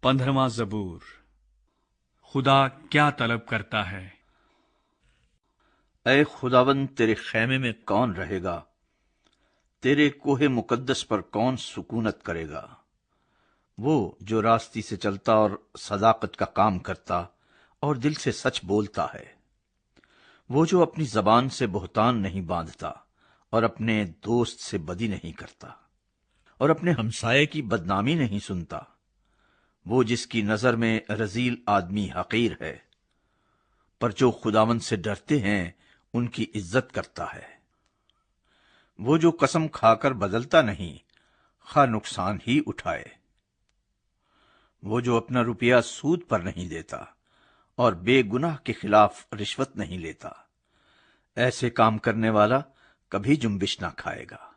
15واں زبور۔ خدا کیا طلب کرتا ہے؟ اے خداوند، تیرے خیمے میں کون رہے گا؟ تیرے کوہ مقدس پر کون سکونت کرے گا؟ وہ جو راستی سے چلتا اور صداقت کا کام کرتا اور دل سے سچ بولتا ہے، وہ جو اپنی زبان سے بہتان نہیں باندھتا اور اپنے دوست سے بدی نہیں کرتا اور اپنے ہمسائے کی بدنامی نہیں سنتا، وہ جس کی نظر میں رذیل آدمی حقیر ہے، پر جو خداوند سے ڈرتے ہیں ان کی عزت کرتا ہے۔ وہ جو قسم کھا کر بدلتا نہیں، خواہ نقصان ہی اٹھائے۔ وہ جو اپنا روپیہ سود پر نہیں دیتا اور بے گناہ کے خلاف رشوت نہیں لیتا، ایسے کام کرنے والا کبھی جنبش نہ کھائے گا۔